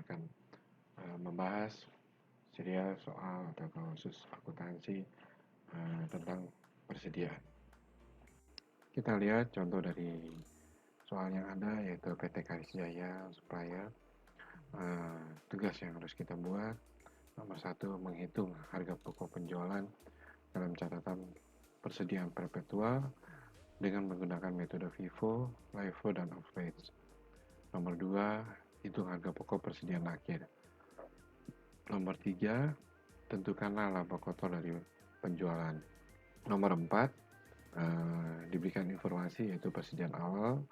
kita akan membahas serial soal atau khusus akuntansi tentang persediaan. Kita lihat contoh dari soal yang ada, yaitu PT Karis Jaya Supplier. Tugas yang harus kita buat, nomor 1, menghitung harga pokok penjualan dalam catatan persediaan perpetual dengan menggunakan metode FIFO, LIFO, dan average. Nomor 2, hitung harga pokok persediaan akhir. Nomor 3, tentukanlah laba kotor dari penjualan. Nomor 4, diberikan informasi yaitu persediaan awal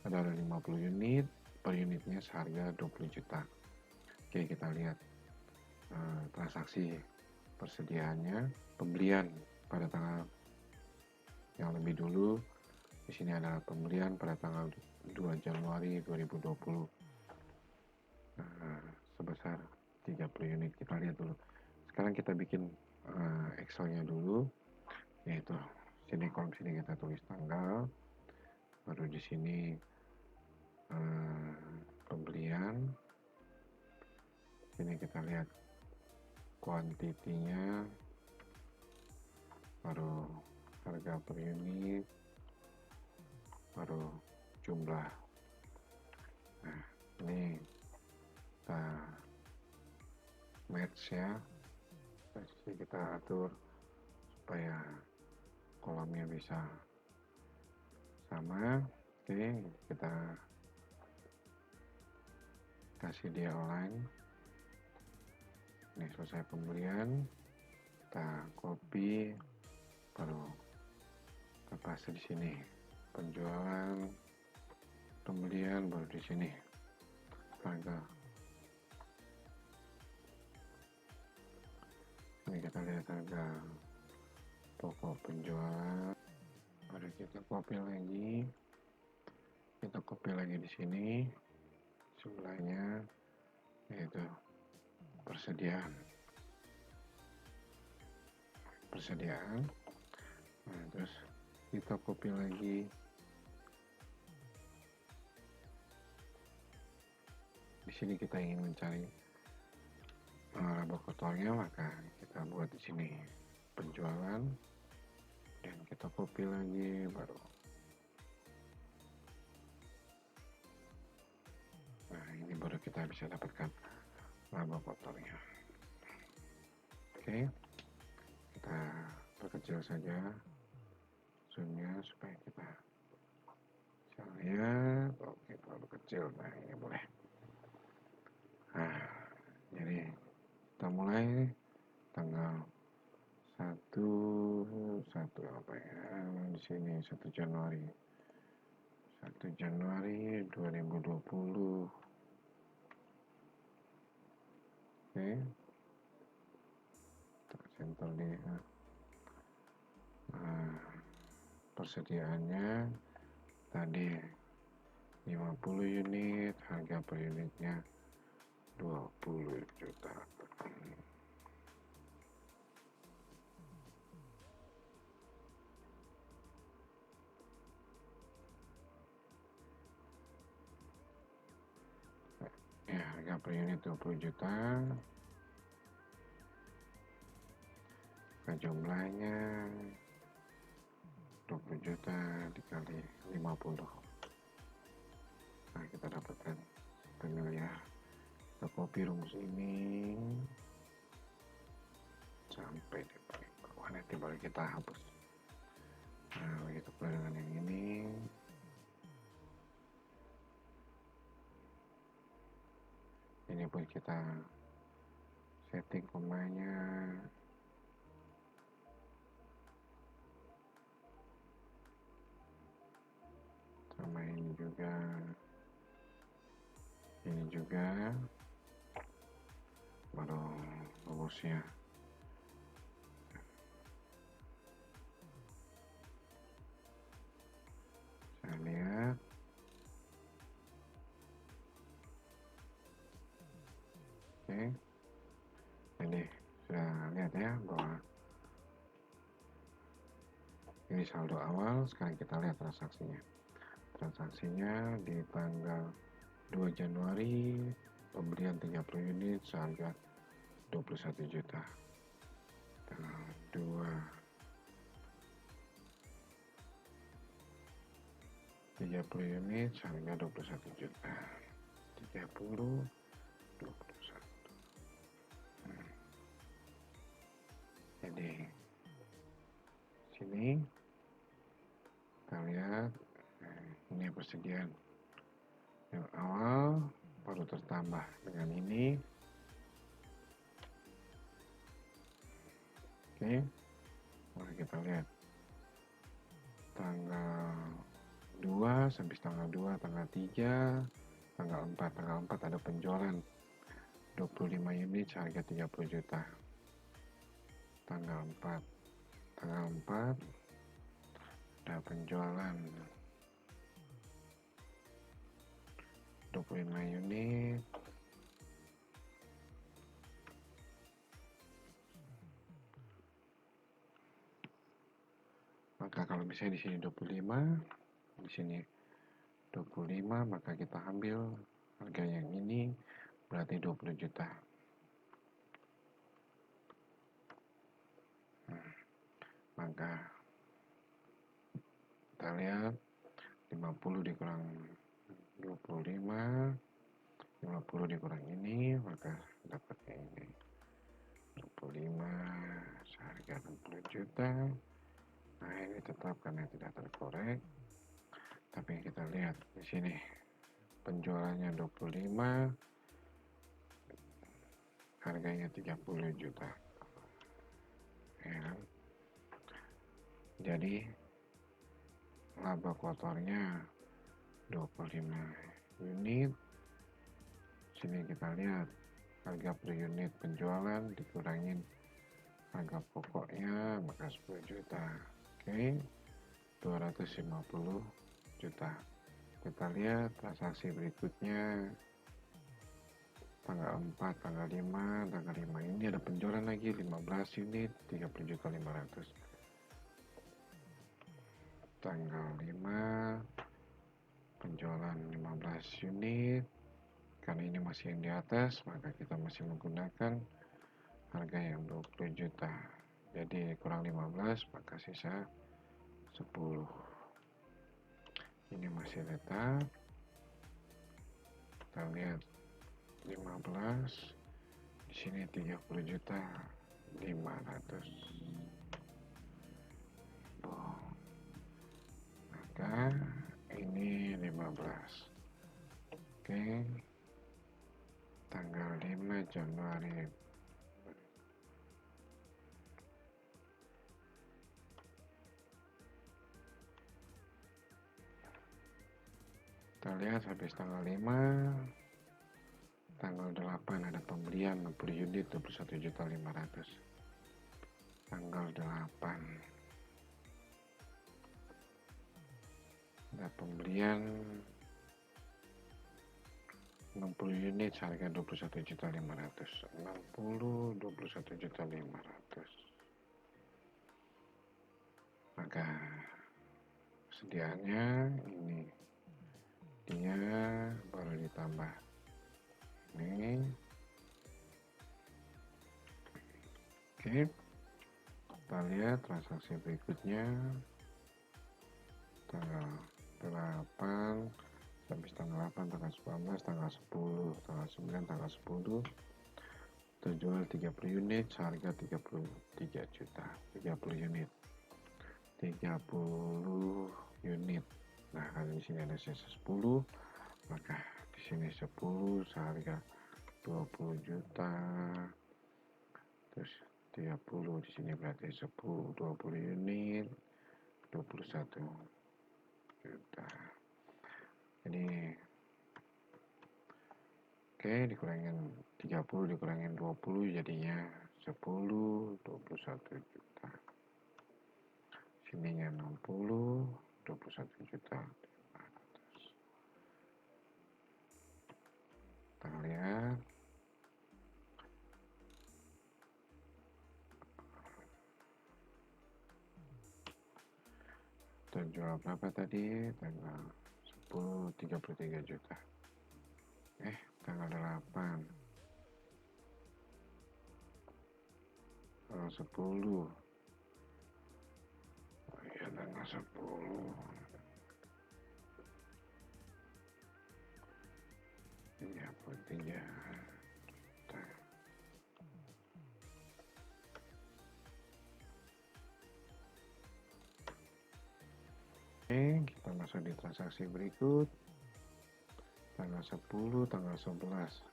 adalah 50 unit, per unitnya seharga 20 juta. Oke, kita lihat transaksi persediaannya. Pembelian pada tanggal yang lebih dulu, di sini adalah pembelian pada tanggal 2 Januari 2020 sebesar 30 unit. Kita lihat dulu. Sekarang kita bikin Excel-nya dulu, yaitu sini kolom sini kita tulis tanggal, baru di sini pembelian, sini kita lihat kuantitinya, baru harga per unit, baru jumlah. Nah, ini kita match ya, jadi kita atur supaya kolomnya bisa sama. Oke, kita kasih dia align. Ini selesai pembelian, kita copy, baru kita paste di sini. Penjualan, pembelian, baru di sini harga. Ini kita lihat harga pokok penjualan, baru kita copy lagi di sini sebelahnya, yaitu persediaan. Nah, terus kita copy lagi di sini. Kita ingin mencari laba kotornya, maka kita buat di sini penjualan, dan kita copy lagi, baru ini baru kita bisa dapatkan laba kotornya. Oke, kita perkecil saja zoomnya supaya kita bisa lihat. Oke, terlalu kecil. Nah, ini boleh. Nah, jadi kita mulai tanggal 1 apa ya, di sini 1 Januari 2020. Oke, center di persediaannya tadi 50 unit, harga per unitnya 20 juta. Ya, harga per unit 20 juta. Jumlahnya 20 juta dikali 50. Nah, kita dapatkan familiar. Kita copy rumus ini sampai di paling bawah, nanti baru kita hapus. Nah, begitu pula dengan yang ini. Ini pun kita setting komanya. Sama ini juga, baru rumusnya. Saya lihat. Oke, ini sudah lihat ya bahwa ini saldo awal. Sekarang kita lihat transaksinya di tanggal 2 Januari pembelian 30 unit seharga 21 juta. Tanggal 2 30 unit seharga 21 juta. 30 21. Jadi sini kita lihat ini persediaan yang awal baru tertambah dengan ini. Oke, mari kita lihat tanggal 2 sampai tanggal 2, tanggal 3, tanggal 4. Tanggal 4 ada penjualan 25 unit seharga 30 juta. Tanggal 4 ada penjualan 25 unit maka kalau misalnya di sini 25, di sini 25, maka kita ambil harga yang ini berarti 20 juta. Maka kita lihat 50 dikurang 25, 50 dikurang ini, maka dapatnya ini 25 seharga 60 juta. Nah, ini tetap karena tidak terkorek. Tapi kita lihat di sini penjualannya 25, harganya 30 juta. Ya. Jadi laba kotornya 25 unit. Sini kita lihat harga per unit penjualan dikurangin harga pokoknya, maka 10 juta. Oke, 250 juta. Kita lihat transaksi berikutnya tanggal 4, tanggal 5, tanggal 5 ini ada penjualan lagi 15 unit 30 juta 500. Tanggal 5 penjualan 15 unit, karena ini masih yang di atas maka kita masih menggunakan harga yang 20 juta. Jadi kurang 15 maka sisa 10. Ini masih tetap. Kita lihat 15, di sini 30 juta 500. Maka ini 15. Oke. Tanggal 5 Januari. Kita lihat habis tanggal 5, tanggal 8 ada pembelian 60 unit 21 juta 500. Tanggal 8 ada pembelian 60 unit harga 21 juta 500. 60 21 juta 500. Maka sediaannya ini dia baru ditambah ini. Oke, kita lihat transaksi berikutnya tanggal 8 sampai tanggal 8, tanggal 19, tanggal 10, tanggal 9, tanggal 10 terjual 30 unit seharga 33 juta. 30 unit 30 unit. Nah, kalau di sini ada sisa 10, maka di sini 10 seharga 20 juta. Terus 30 di sini berarti 10, 20 unit 21 juta. Jadi oke, dikurangin 30 dikurangin 20 jadinya 10, 21 juta. Sininya 60, 21 juta 500. Kita lihat terjual berapa tadi? Tanggal 10, 33 juta. tanggal 8, tanggal 10. Oh iya, tanggal 10. Iya, 3. Oke, kita masuk di transaksi berikut. Tanggal 10, tanggal 11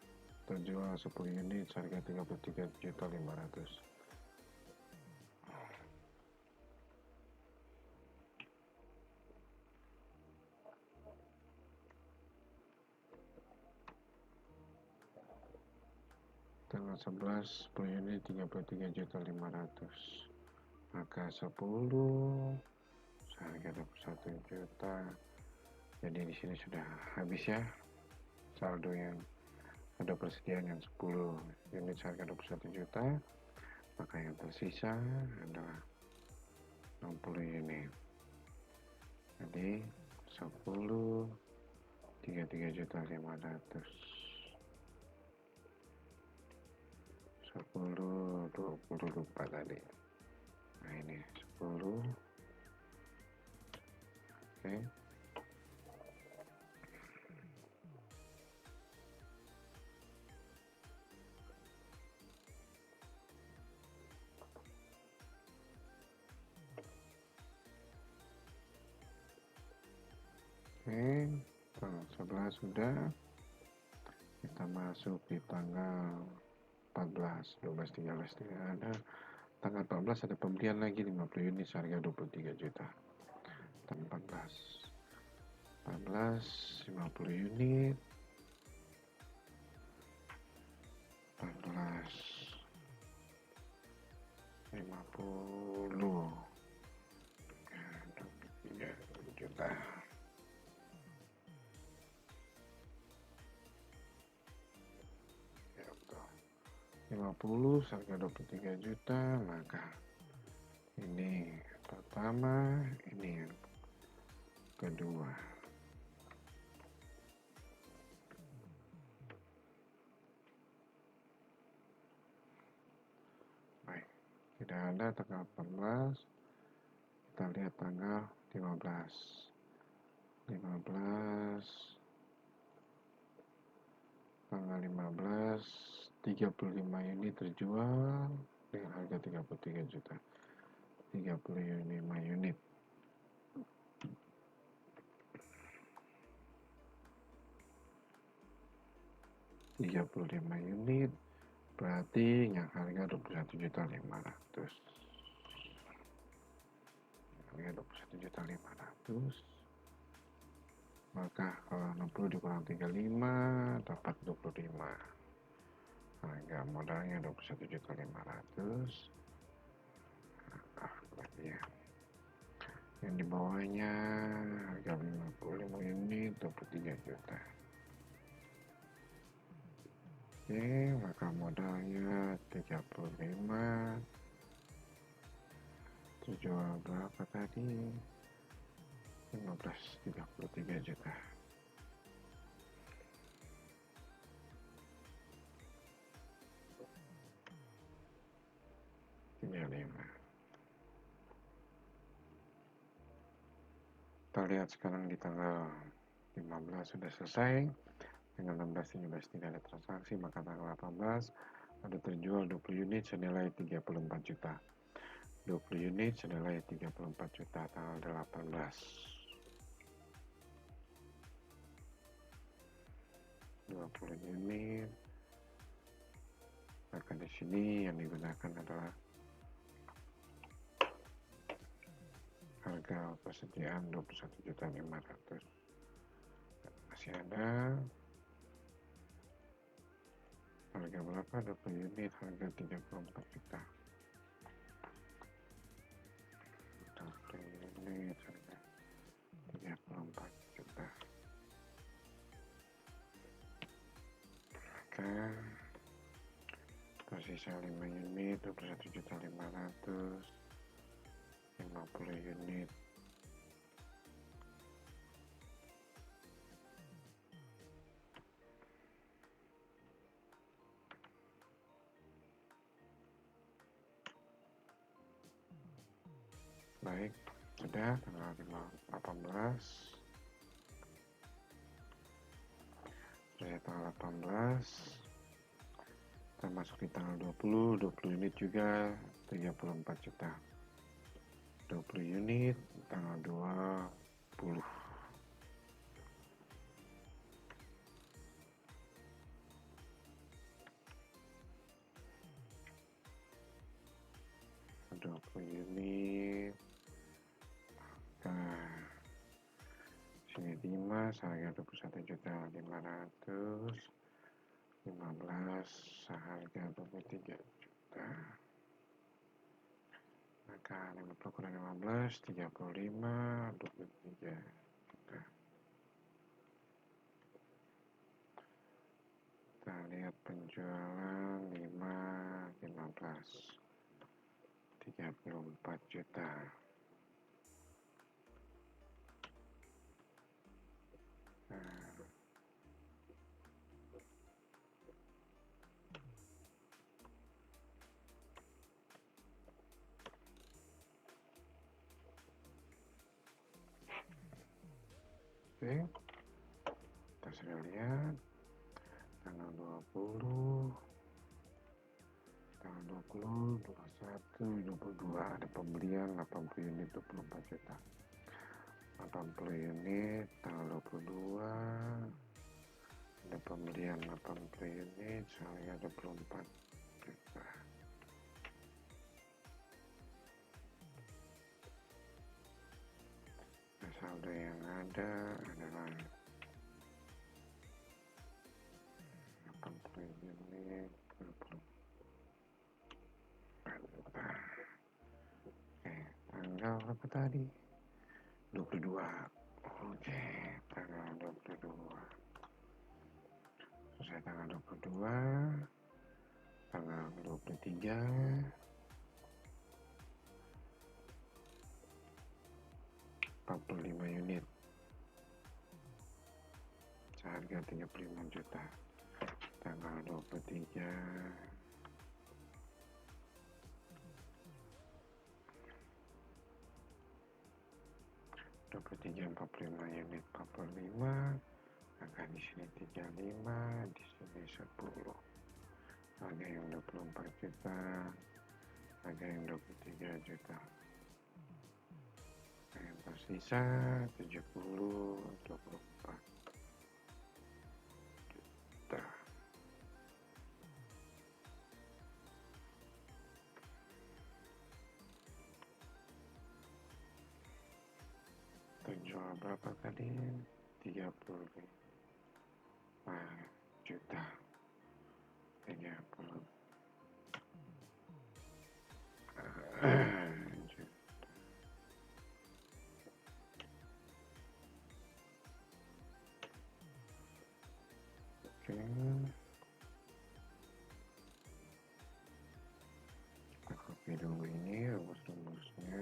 terjual 10 unit harga 33.500.000. Tanggal 11 10 unit 33.500.000. Maka 10 harga 21 juta. Jadi di sini sudah habis ya saldo yang ada persediaan yang 10 unit harga 21 juta. Maka yang tersisa adalah 60 unit. Jadi 10 33.500.000. 10 20 lupa tadi. Nah ini 10. Oke. Oke, tanggal 11 sudah. Kita masuk di tanggal 14, 12, 13 tidak ada. Tanggal 14 ada pembelian lagi 50 unit harga 23 juta. Tanggal 14 50 unit. 14 50 23 juta. 50 harga 23 juta, maka ini pertama, ini yang kedua. Baik, tidak ada tanggal 14. Kita lihat tanggal 15. 15 tanggal 15 35 unit terjual dengan harga 33 juta. 35 unit. 35 unit berarti yang harga 21.500.000. Harga 21.500.000. Maka kalau 60 dikurang 35 dapat 25. Harga modalnya 21.500.000. Ya. Yang di bawahnya harga 55 unit 23 juta. Oke, maka modalnya 35. Terjual berapa tadi? 33 juta. Kita lihat sekarang di tanggal 15 sudah selesai. Tanggal 16, 17 tidak ada transaksi, maka tanggal 18 ada terjual 20 unit senilai 34 juta. 20 unit senilai 34 juta tanggal 18. 20 unit. Maka di sini yang digunakan adalah harga persediaan 21.500.000. Masih ada harga berapa? 20 unit harga 34 juta. 20 unit harga 34 juta. Maka tersisa 5 unit 21.500.000. 50 unit. Baik, sudah tanggal 18. Sudah tanggal 18. Kita masuk di tanggal 20 unit juga 34 juta. 20 unit tanggal 20. 20 unit. Nah, sini 5 seharga 21 juta 500. 15 seharga 23 juta. Maka 50 kurang 15 35 23 juta. Kita lihat penjualan 5 15 34 juta. Oke, kita sudah lihat tanggal 20, tanggal 20, 21, 22 ada pembelian 80 unit 24 juta. 80 unit tanggal 22 ada pembelian 80 unit seharga 24 juta. Saldo yang ada adalah 80 unit 24 juta. Oke, tanggal berapa tadi? 22. Oke, tanggal 22. Selesai tanggal 22. Tanggal 23. 45 unit seharga 35 juta. Tanggal 23 45 unit 45 akan di sini 35, di sini 10. Harga yang 24 juta, harga yang 23 juta. Yang tersisa 70, 24 juta. Terjual berapa tadi? 35 juta. 30 juta. Oke. Kita copy dulu ini rumus-rumusnya.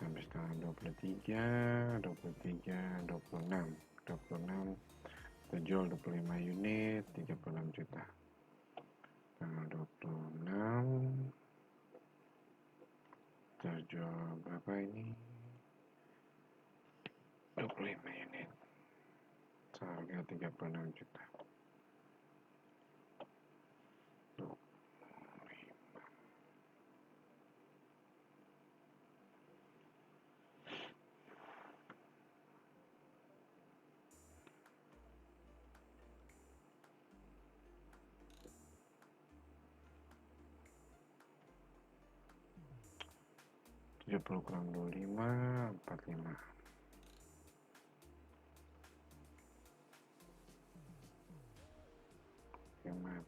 Sampai tanggal 23, 26 terjual 25 unit 36 juta. Tanggal 26 terjual berapa ini? 25 unit seharga 36 juta. 70 kurang 25, 45.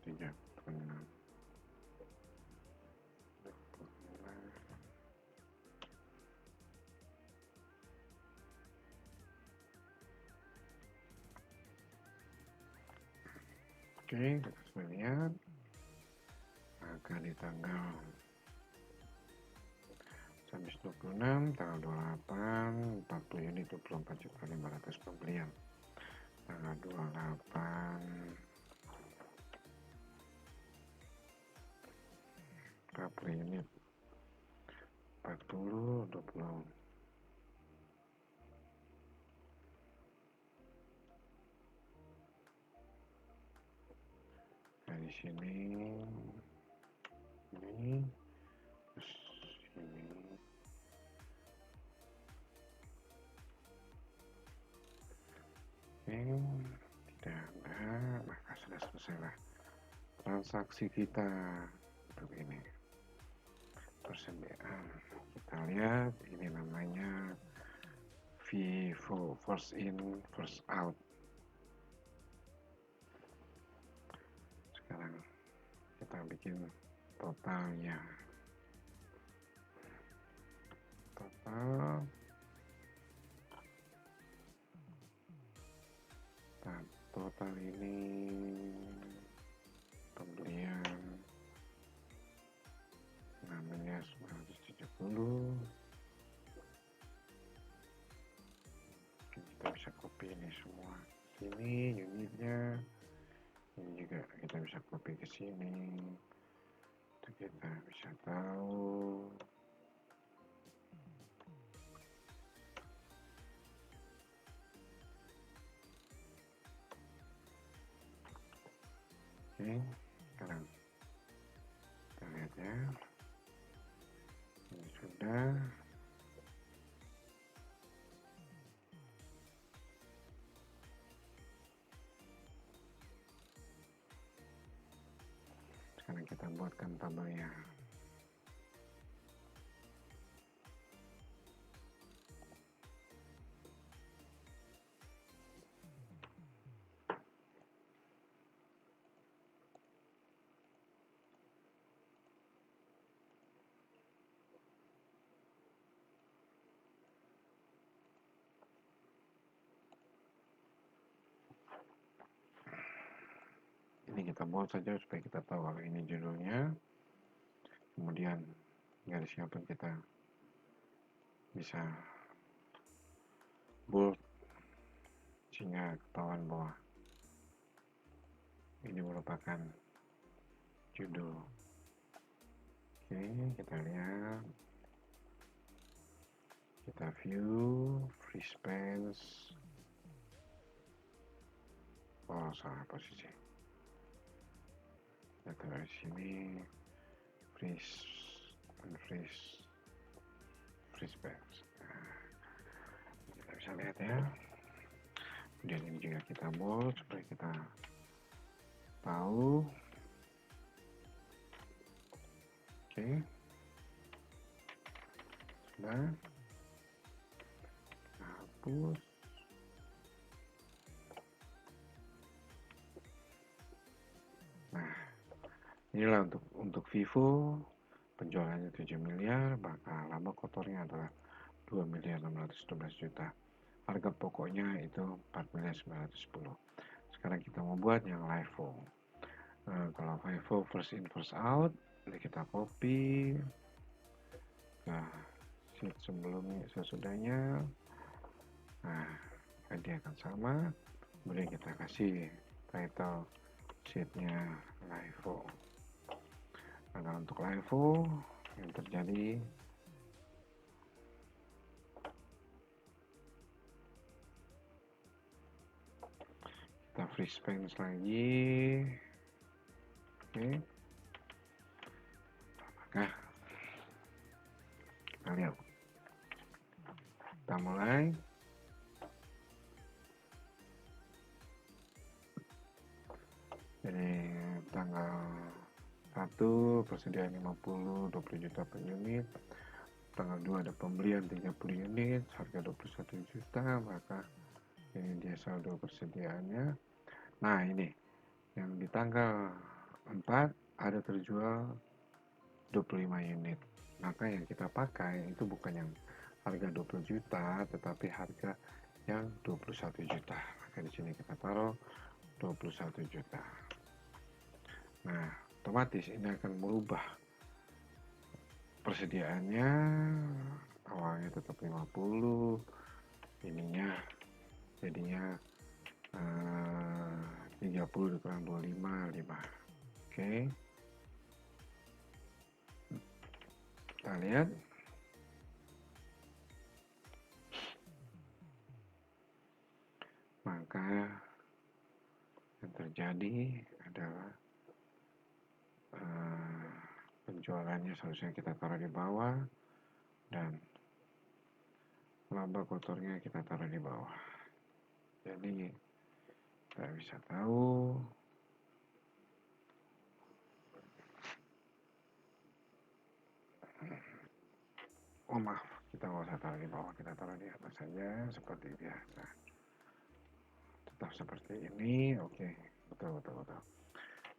36. Oke, kita sudah lihat akan di tanggal 26, tanggal 28, 40 unit 24 juta 500 pembelian. tanggal 28 berapa unit? 40, 20. Dari sini ini, terus ini. Oke, tidak ada, maka sudah selesai lah transaksi kita untuk ini persediaan. Kita lihat ini namanya Vivo first in first out. Sekarang kita bikin totalnya. Total ini pembelian namanya 970. Kita bisa copy ini semua sini unitnya, ini juga kita bisa copy ke sini, itu kita bisa tahu. Oke, sekarang kita lihat ya, ini sudah. Sekarang kita buatkan tabelnya. Ini kita buat saja supaya kita tahu kalau ini judulnya, kemudian garisnya pun kita bisa bold sehingga ketahuan bahwa ini merupakan judul. Oke, kita lihat, kita view free space. Oh, salah posisi. Kita taruh di sini free space. Nah, kita bisa lihat ya. Kemudian ini juga kita bold supaya kita tahu. Oke, sudah. Hapus. Nah, inilah untuk Vivo, penjualannya 7 miliar, maka laba kotornya adalah 2 miliar 612 juta. Harga pokoknya itu 4 miliar 910. Sekarang kita mau buat yang LIFO. Kalau LIFO first in first out, ini kita copy ke sheet sebelumnya, sesudahnya. Nah, dia akan sama. Kemudian kita kasih title sheetnya LIFO. Nah, untuk LIFO yang terjadi kita free space lagi. Oke, nah kita lihat, kita mulai. Jadi tanggal 1 persediaan 50, 20 juta per unit. Tanggal 2 ada pembelian 30 unit, harga 21 juta, maka ini dia saldo persediaannya. Nah, ini yang di tanggal 4 ada terjual 25 unit. Maka yang kita pakai itu bukan yang harga 20 juta, tetapi harga yang 21 juta. Maka di sini kita taruh 21 juta. Nah, otomatis ini akan merubah persediaannya, awalnya tetap 50, ininya jadinya 30 dikurang 25, 5. Oke. Kita lihat. Maka yang terjadi adalah penjualannya seharusnya kita taruh di bawah dan laba kotornya kita taruh di bawah. Jadi kita bisa tahu maaf, kita nggak usah taruh di bawah, kita taruh di atas saja seperti biasa. Tetap seperti ini, oke, betul.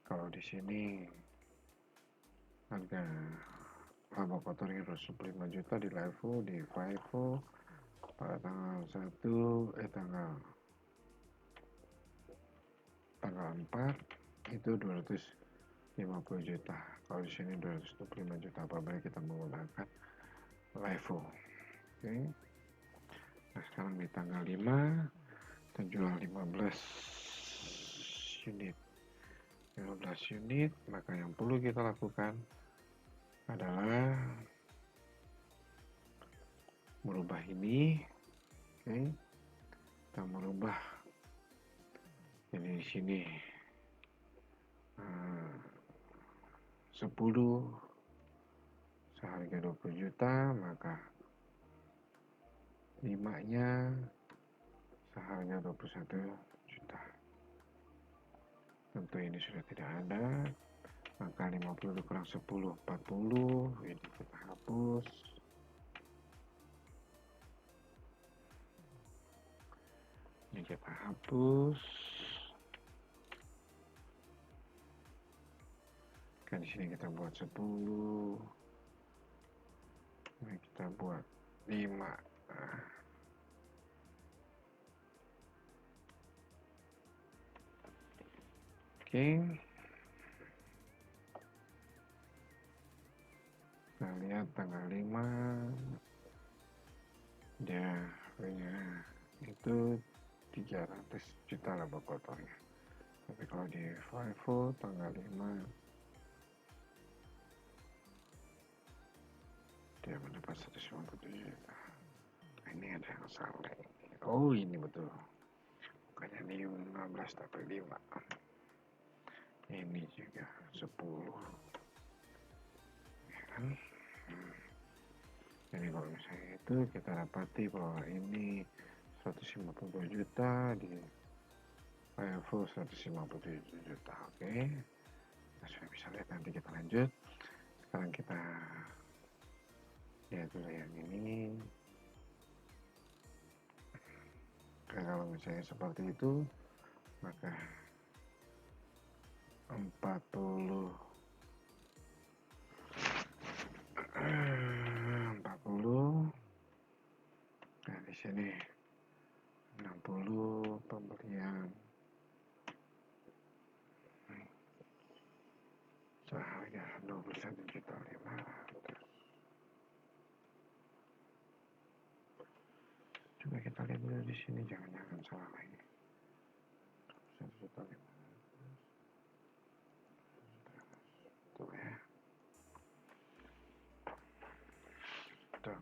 Kalau di sini harga laba kotornya 25 juta di LIFO, di FIFO pada tanggal 4 itu 250 juta. Kalau di sini 225 juta apabila kita menggunakan LIFO. Oke. Nah, sekarang di tanggal 5 kita jual 15 unit. 15 unit, maka yang perlu kita lakukan adalah merubah ini. Oke. Kita merubah ini di sini 10 seharga 20 juta, maka 5-nya seharga 21 juta. Tentu ini sudah tidak ada, maka 50 dikurang 10, 40, ini kita hapus. Ini kita hapus. Kan di sini kita buat 10. Ini kita buat 5. Oke. Kita lihat tanggal 5. Dia punya itu 300 juta laba kotornya. Tapi kalau di FIFO tanggal 5 dia mendapat 157 juta. Ini ada yang salah. Oh, ini betul. Bukannya di 15 tapi 5. Ini juga 10. Ya kan? Jadi kalau misalnya itu kita dapati bahwa ini 152 juta di FIFO 157 juta. Oke. Kita sudah bisa lihat, nanti kita lanjut. Sekarang kita lihat dulu yang ini. Kalau misalnya seperti itu, maka 40 nah di sini 60 pembelian seharga 21 juta 500. Coba kita lihat dulu di sini, jangan salah lagi. 1 juta 500. Tuh ya. Betul.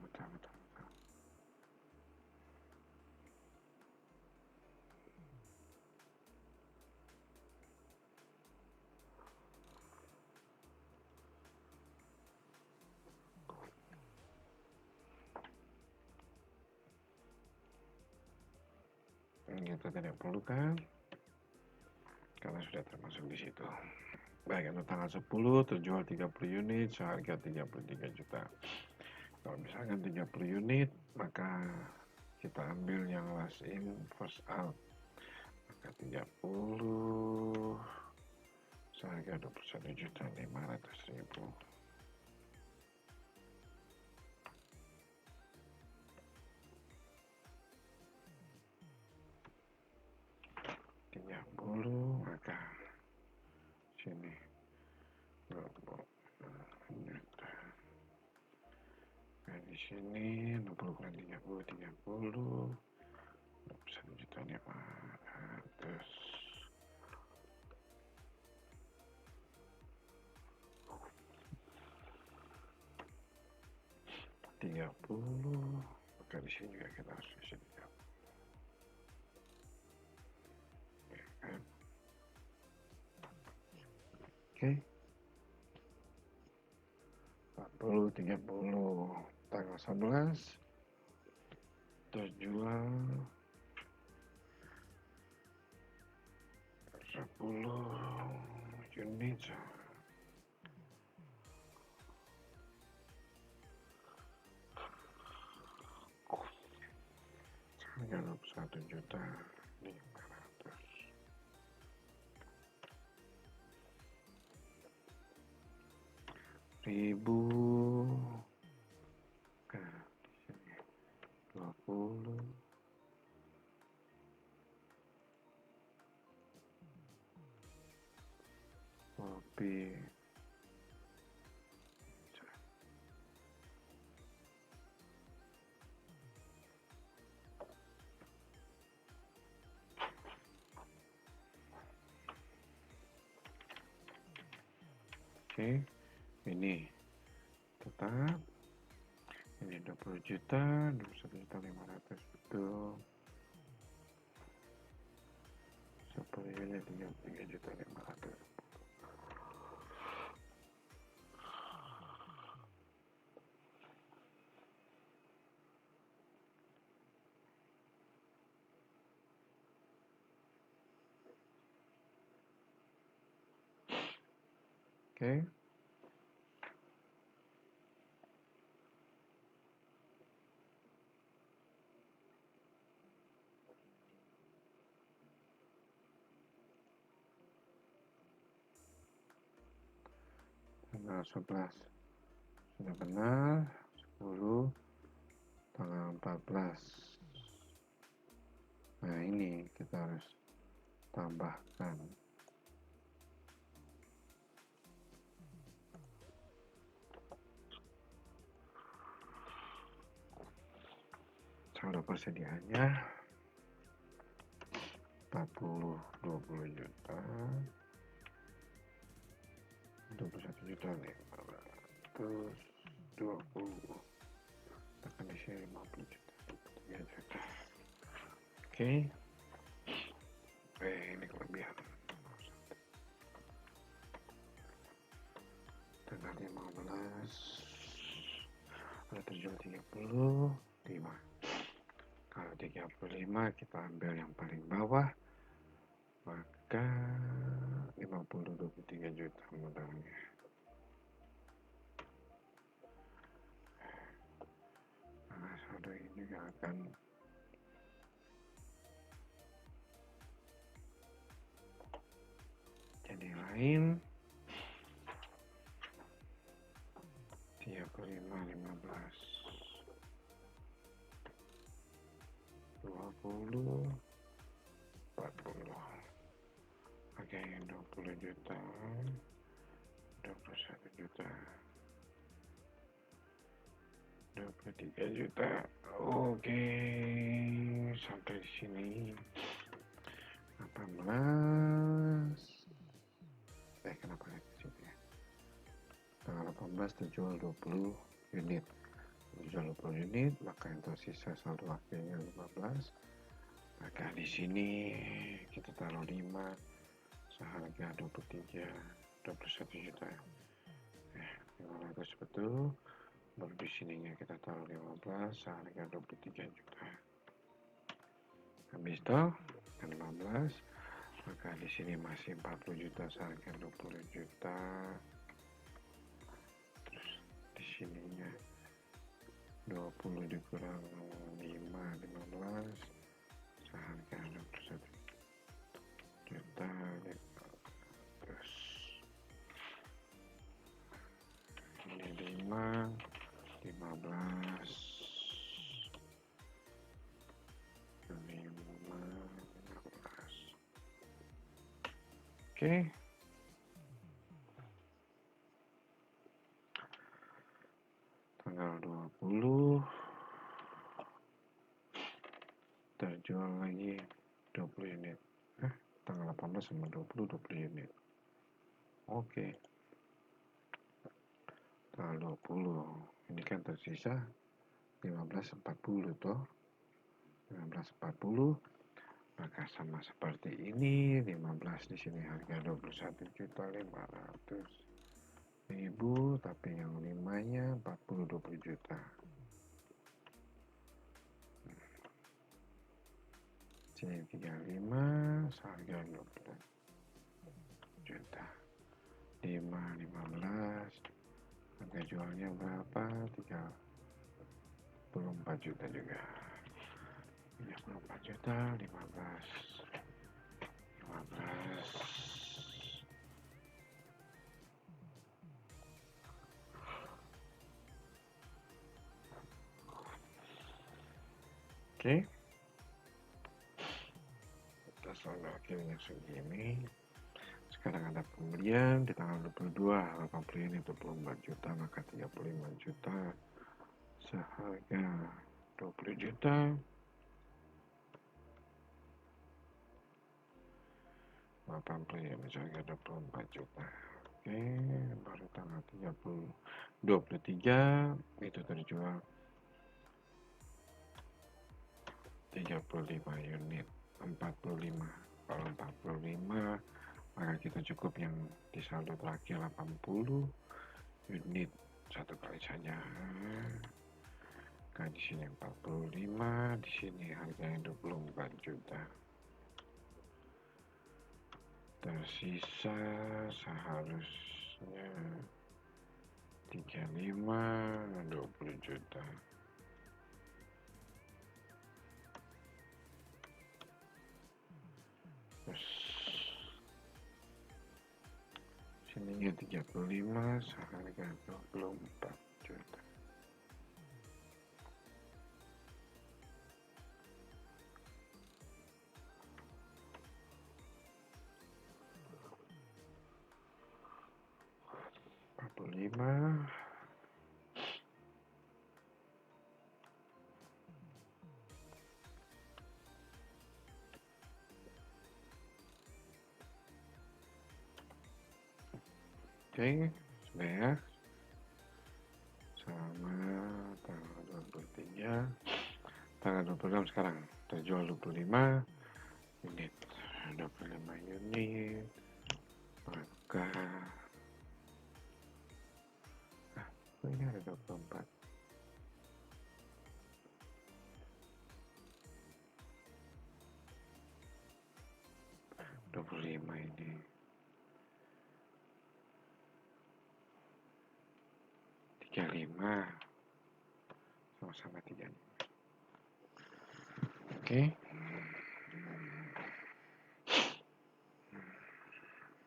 Kita tidak perlukan karena sudah termasuk di situ. Baik, untuk tanggal 10 terjual 30 unit seharga 33 juta. Kalau misalkan 30 unit, maka kita ambil yang last in first out. Maka 30 seharga 21 juta 500 ribu. Maka sini 20 juta. Nah, di sini 60 kurang 30 21 juta 500. 30, maka di sini juga kita harus isi 30. Oke. 40, 30, tanggal 11 terjual 10 unit. Harga 1.500.000. Nah, di sini 20. Kopi. Oke, ini tetap. Ini 20 juta, 21.500.000 betul. 10 unit 33.500.000. Oke. Tanggal 11 sudah benar. 10 tanggal 14. Nah, ini kita harus tambahkan. Saldo persediaannya 40, 20 juta, 21 juta 520. Tekan di sini 50 juta, 3 juta. Oke. Ini kelebihan. Tanggal 15 ada terjual 35. Kalau 35 kita ambil yang paling bawah, maka 23 juta modalnya. Nah, saldo ini juga akan jadi lain. 35, 15, 20, 40. Oke, 20 juta, 21 juta, 23 juta. Oke, sampai di sini 18. Kenapa di situ ya? Tanggal 18 terjual 20 unit. Terjual 20 unit, maka yang tersisa saldo akhirnya 15. Maka di sini kita taruh 5 seharga 21 juta. 500 betul. Baru di sininya kita taruh 15 seharga 23 juta. Habis itu 15, maka di sini masih 40 juta seharga 20 juta. Terus di sininya 20 dikurang 5, 15 seharga 21 juta. Terus ini 5, 15, 15. Oke. Tanggal 20 terjual lagi 20 unit. Tanggal 18 sama 20 unit. Oke. Tanggal 20 ini kan tersisa 1540 toh. 1540, maka sama seperti ini. 15 di sini harga 21.500.000, tapi yang 5-nya 20 juta. Sini 35, seharga 20 juta. 15, harga jualnya berapa? 34 juta juga. 34 juta, 15. Oke. Kita selalu akhirnya segini. Sekarang ada pembelian di tanggal 22, harga pembelian itu 24 juta, maka 35 juta seharga 20 juta. Pembelian seharga 24 juta. Oke, baru tanggal 23 itu terjual 35 unit, 45. Kalau 45, maka kita cukup yang di saldo terakhir 80 unit satu kali saja. Nah, di sini 45, di sini harganya 24 juta. Tersisa seharusnya 35, 20 juta. Terus sininya 35, seharga 24 juta. Oke, sudah ya. Sama tanggal 23, tanggal 26 sekarang terjual 25 unit, 25 unit, maka ini ada 24. ini sama-sama 35. Oke.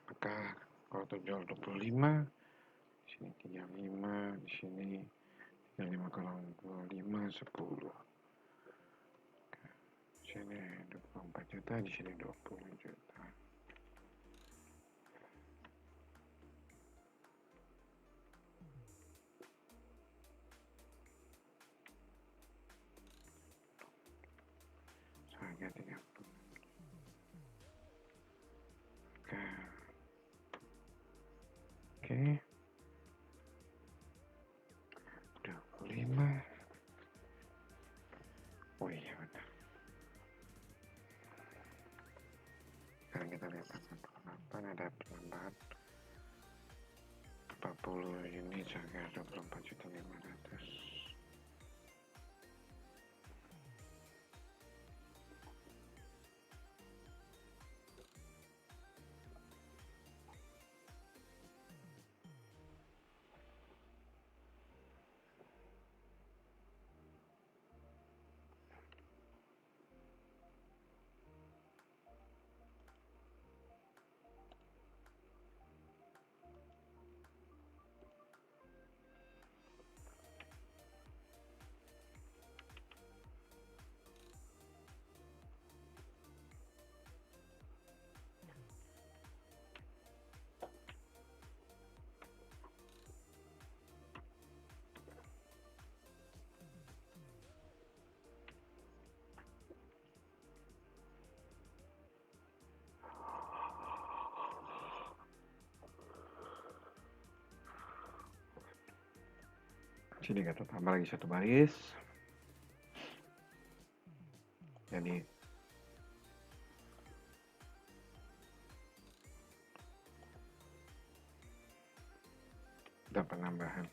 Maka kalau terjual 25, di sini 35, di sini 35 kalau 25 10. Di sini 24 juta, di sini 20 juta. Harga 30. Oke. 25. Oh iya benar. Sekarang kita lihat tanggal 28 ada penambahan 40 unit harga 24.500.000. Sini kita tambah lagi satu baris. ada penambahan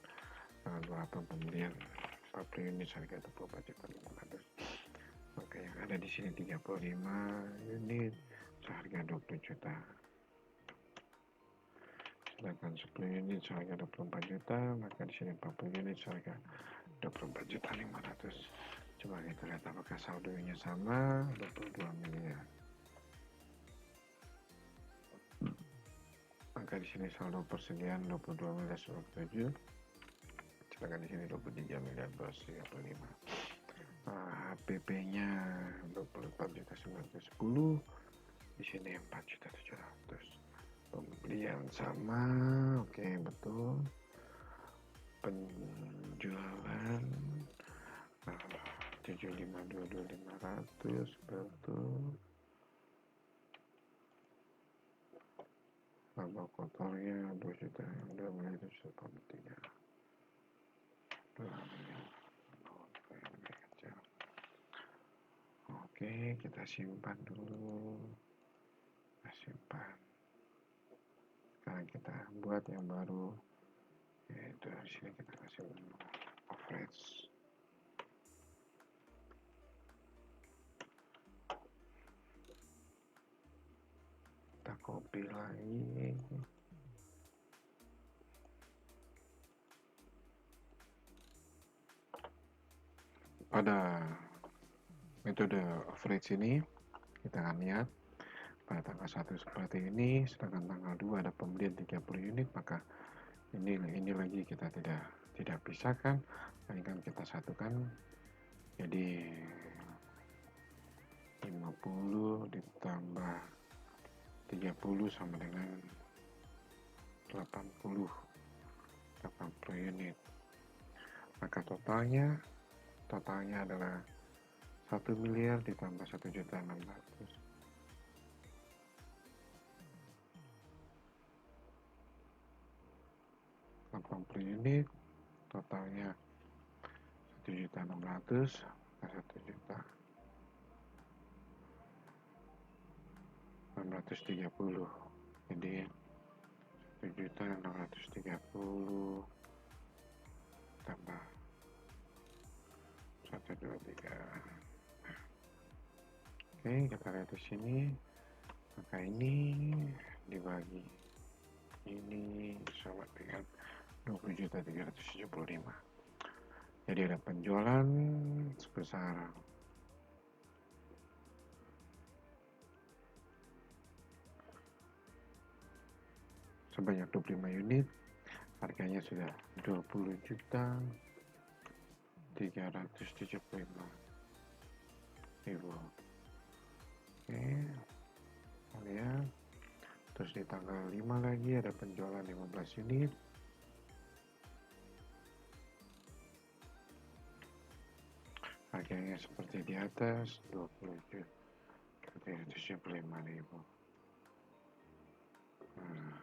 pembelian 40 unit harga 24.500.000. Maka yang ada di sini 35 unit seharga 20 juta. Sedangkan 10 unit seharga 24 juta, maka di sini 40 unit seharga 24.500.000. Coba kita lihat apakah saldonya sama, 22 miliar. Maka di sini saldo persediaan 22 miliar 97. Sedangkan di sini 23 miliar 235. HPP-nya 24.910. Di sini 4.700.000. Pembelian sama, oke, betul. Penjualan 752.500, betul. Laba kotornya 2 juta, 2 miliar 783. 2 miliar. Oke, kita simpan dulu. Kita simpan. Sekarang kita buat yang baru, yaitu di sini kita kasih average. Kita copy lagi. Pada metode average ini kita akan lihat pada tanggal 1 seperti ini, sedangkan tanggal 2 ada pembelian 30 unit, maka ini lagi kita tidak pisahkan, melainkan kita satukan. Jadi 50 ditambah 30 sama dengan 80 unit. Maka totalnya adalah 1 miliar ditambah 1.600.000. 80 unit, totalnya 1.600.000 ke 1.630.000. Jadi 1.630.000 tambah 123. Oke, kita lihat di sini. Maka ini dibagi ini sama dengan 20.375. Jadi ada penjualan sebesar sebanyak 25 unit, harganya sudah 20.375.000. Oke, lihat. Terus di tanggal 5 lagi ada penjualan 15 unit. Harganya seperti di atas, 20.375.000. Nah,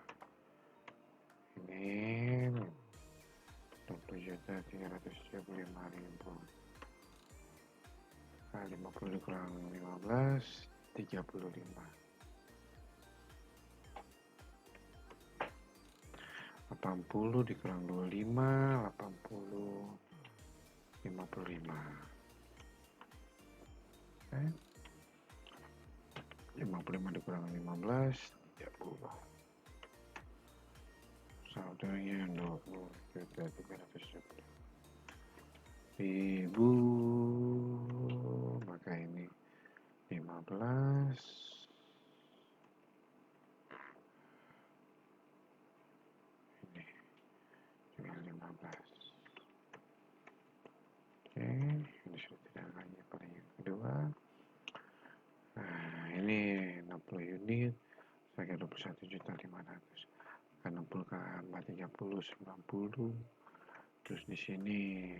ini 20.375.000. Nah, 50 dikurang 15, 35. 80 dikurang 25, 80, 55. 55 dikurang 15, 30. Saldonya 20.370.000. Maka ini 15. Ini juga 15. Oke, ini sudah tidak lagi pada yang kedua. Nah, ini 60 unit sebagai 21.500. Akan 60 kali 30, 90. Terus di sini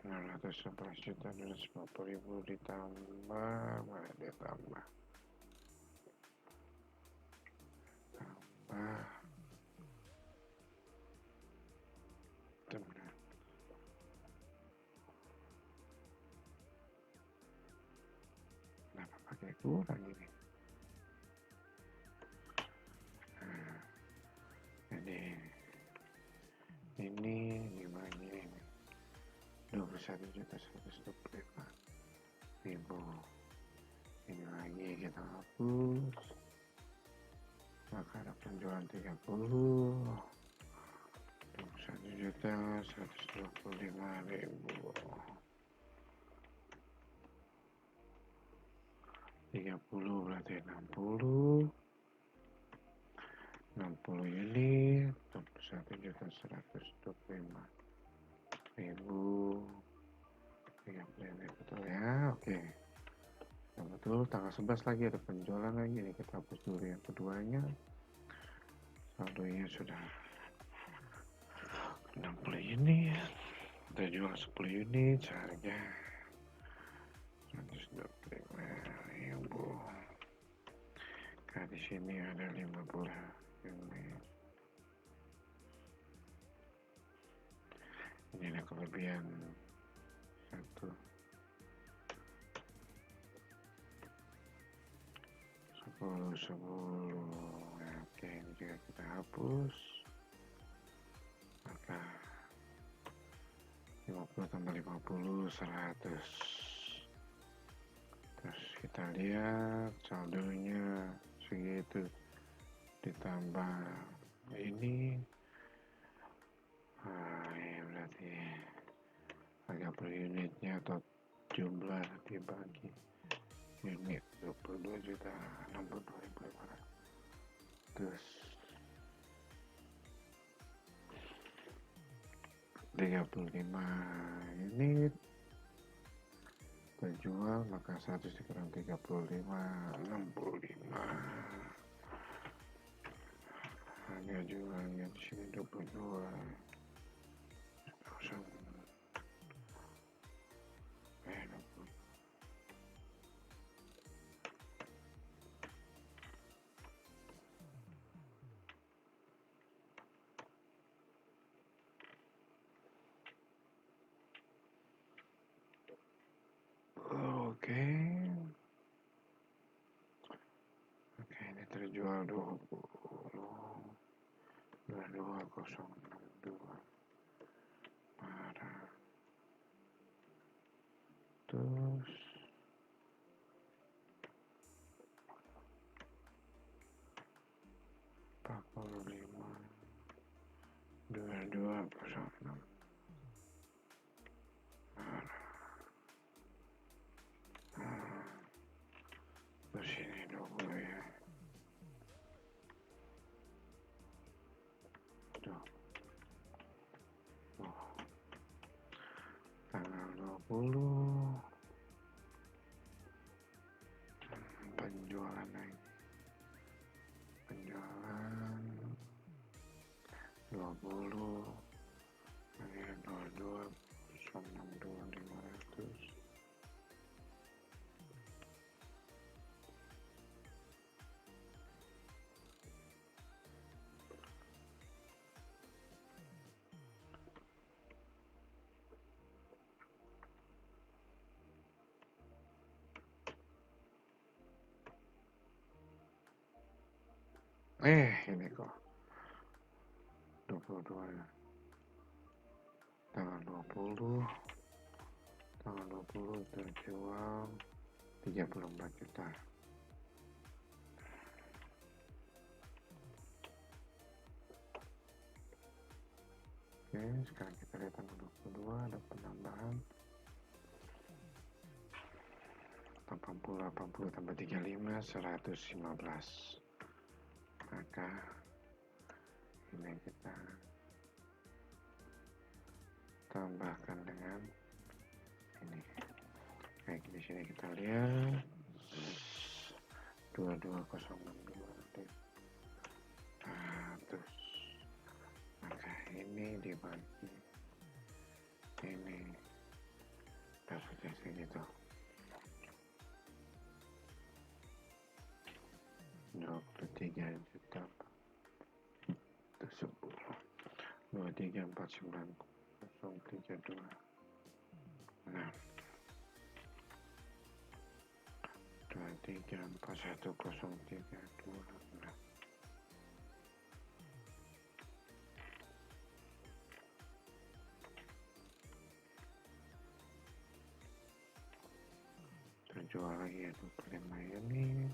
611.250.000 ditambah, mana dia tambah kenapa pakai kurang ini? 21.125.000. Ini lagi kita hapus, maka ada penjualan 21.125.000. 30 berarti 60 unit, 21.125.000. 30 unit, betul ya. Oke, nah, betul. Tanggal 11 lagi ada penjualan lagi. Ini kita hapus dulu yang keduanya. Saldonya sudah 60 unit. Kita jual 10 unit seharga 125.000. Nah, di sini ada 50 unit. Ini ada kelebihan 1 10. Oke, ini juga kita hapus, maka 50 tambah 50 100. Terus kita lihat saldonya segitu, ditambah ini, ya berarti harga per unitnya atau jumlah dibagi unit 22.062.500. 35 unit terjual, maka 100 dikurang 35, 65. Harga jualnya di sini 22. Oke, ini terjual 22.062 Maret. Terus 45 22.06 Maret. Terus ini 20 ya. Tuh. Tanggal 20 penjualan lagi. Penjualan 20 ini 22.062.500. Ini kok 22 ya. Tanggal 20 terjual 34 juta. Oke, sekarang kita lihat tanggal 22 ada penambahan 80 tambah 35 115. Maka ini kita tambahkan dengan ini. Baik, di sini kita lihat 22.062. Terus maka ini dibagi ini dapatnya segitu. 23 juta 23.49.032. Nah, 23.41.032. Nah, jual lagi ya 25 unit.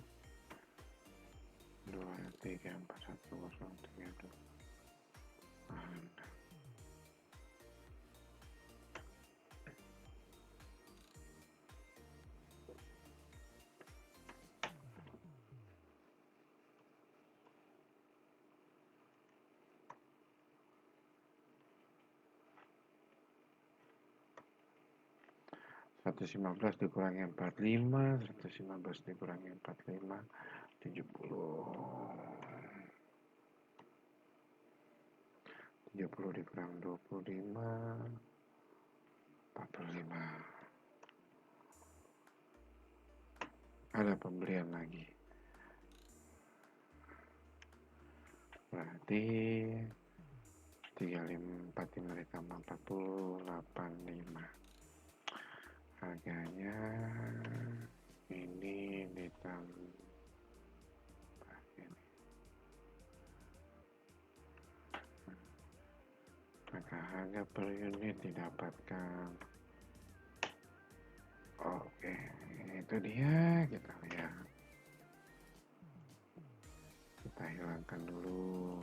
2, 3, 4, 1, 0, 3, 2. Ada. Seratus lima belas dikurangi 45, 115 dikurangi 45, 70. 70 dikurang 25, 45. Ada pembelian lagi. Berarti 35 ditambah 40, 85. Harganya ini ditambah ini. Maka harga per unit didapatkan. Oke, itu dia, kita lihat. Kita hilangkan dulu.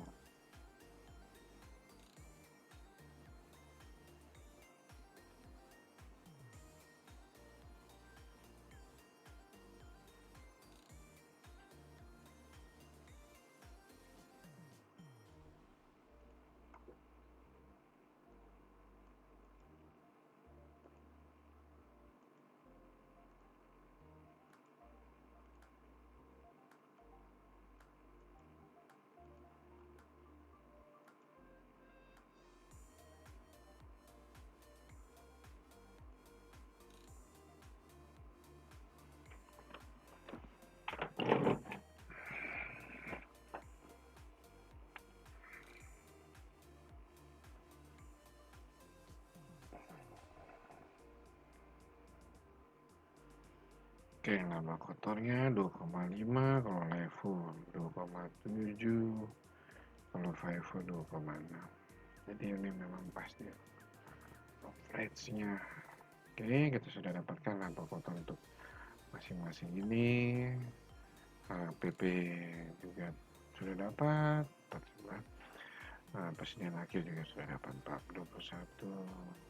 Oke, laba kotornya 2,5, kalau level 2,7, kalau FIFO 2,6. Jadi ini memang pasti average-nya. Oke, kita sudah dapatkan laba kotor untuk masing-masing ini. PP juga sudah dapat 41. Persediaan akhir juga sudah dapat 21.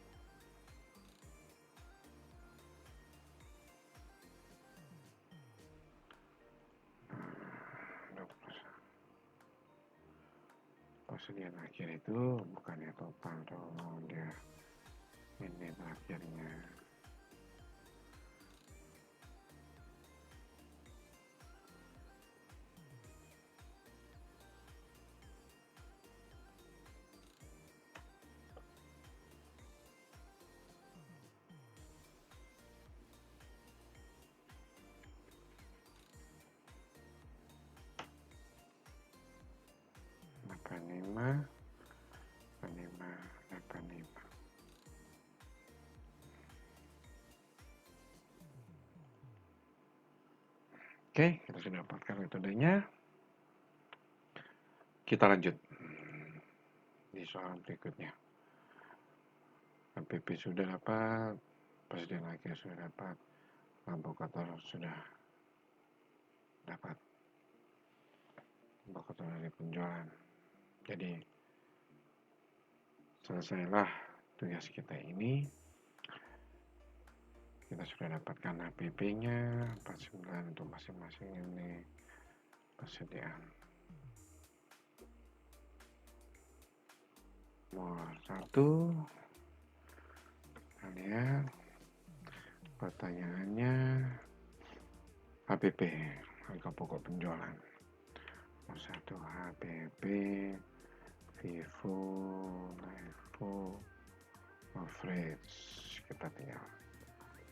Persediaan akhir itu bukannya total dong, dia ini akhirnya. Oke, kita sudah dapatkan metodenya. Kita lanjut di soal berikutnya. PP sudah dapat, persediaan akhir sudah dapat, laba kotor sudah dapat, laba kotor dari penjualan. Jadi selesailah tugas kita ini. Kita sudah dapatkan HPP-nya 49 untuk masing-masing ini persediaan. Nomor 1, kita lihat pertanyaannya HPP, harga pokok penjualan. Nomor 1 HPP, FIFO, LIFO, average. Kita tinggal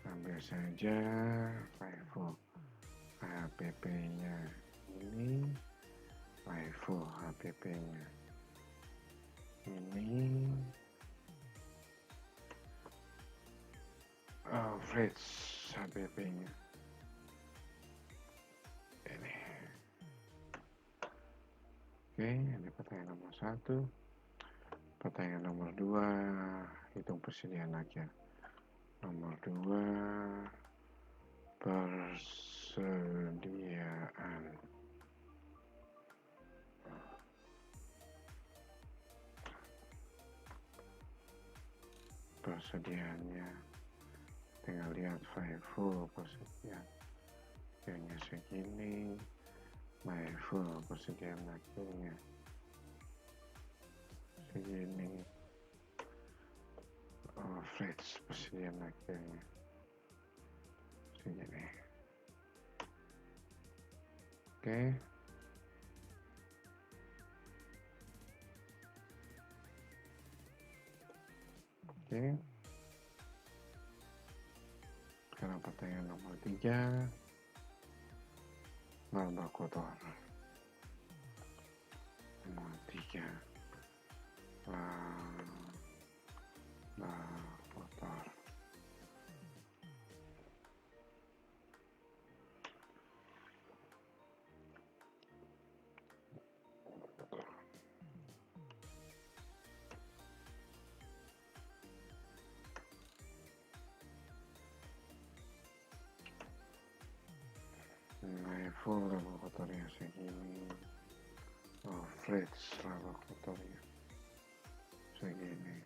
ambil saja FIFO HPP-nya ini, FIFO HPP-nya ini, average HPP-nya ini. Oke, ini pertanyaan nomor 1. Pertanyaan nomor 2, hitung persediaan akhir. Nomor 2 per persediaannya. Tinggal lihat FIFO persediaan akhirnya segini, MyFull persediaan akhirnya segini, Flex persediaan akhirnya segini. Oke. Sekarang pertanyaan nomor 3, laba kotor. Nomor 3, laba kotor. MyFull laba kotornya segini, Flex laba kotornya segini.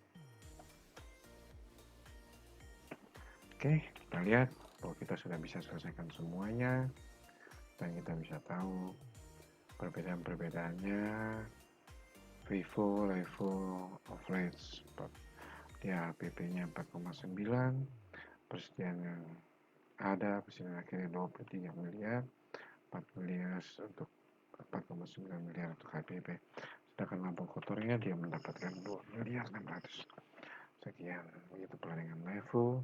Oke, kita lihat bahwa kita sudah bisa selesaikan semuanya dan kita bisa tahu perbedaan-perbedaannya. FIFO, LIFO, Flex, dia PP-nya 4,9, persediaan yang ada persediaan akhirnya 23 miliar, 4 miliar untuk 4,9 miliar untuk HPP. Sedangkan laba kotornya dia mendapatkan 2 miliar 600 sekian. Begitu pula dengan LIFO,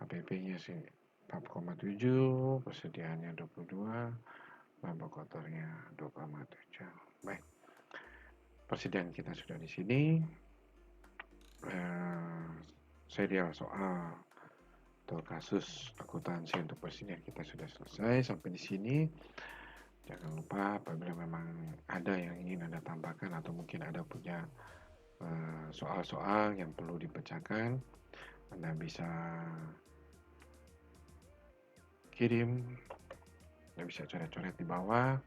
HPP-nya sih 4,7, persediaannya 22, laba kotornya 2,7. Baik, persediaan kita sudah di sini. Serial soal atau kasus akuntansi untuk persediaan kita sudah selesai sampai di sini. Jangan lupa apabila memang ada yang ingin Anda tambahkan atau mungkin Anda punya soal-soal yang perlu dipecahkan, Anda bisa kirim, Anda bisa coret-coret di bawah,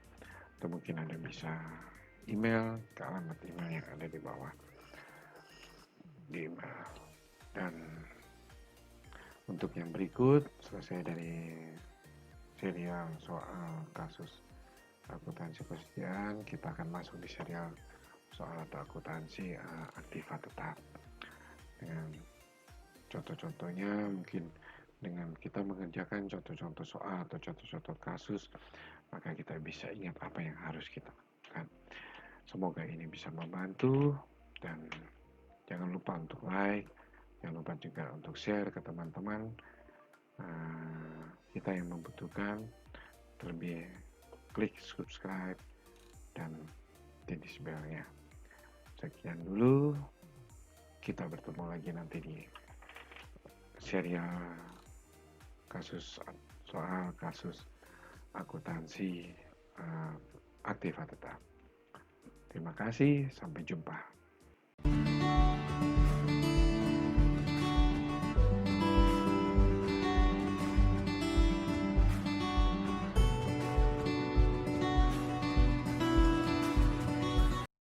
atau mungkin Anda bisa email ke alamat email yang ada di bawah di email. Dan untuk yang berikut, selesai dari serial soal kasus akuntansi persediaan, kita akan masuk di serial soal atau akuntansi aktiva tetap. Dengan contoh-contohnya, mungkin dengan kita mengerjakan contoh-contoh soal atau contoh-contoh kasus, maka kita bisa ingat apa yang harus kita lakukan. Semoga ini bisa membantu, dan jangan lupa untuk like, jangan lupa juga untuk share ke teman-teman kita yang membutuhkan. Terlebih klik subscribe dan titik belnya. Sekian dulu, kita bertemu lagi nanti di serial kasus soal kasus akuntansi aktiva tetap. Terima kasih, sampai jumpa.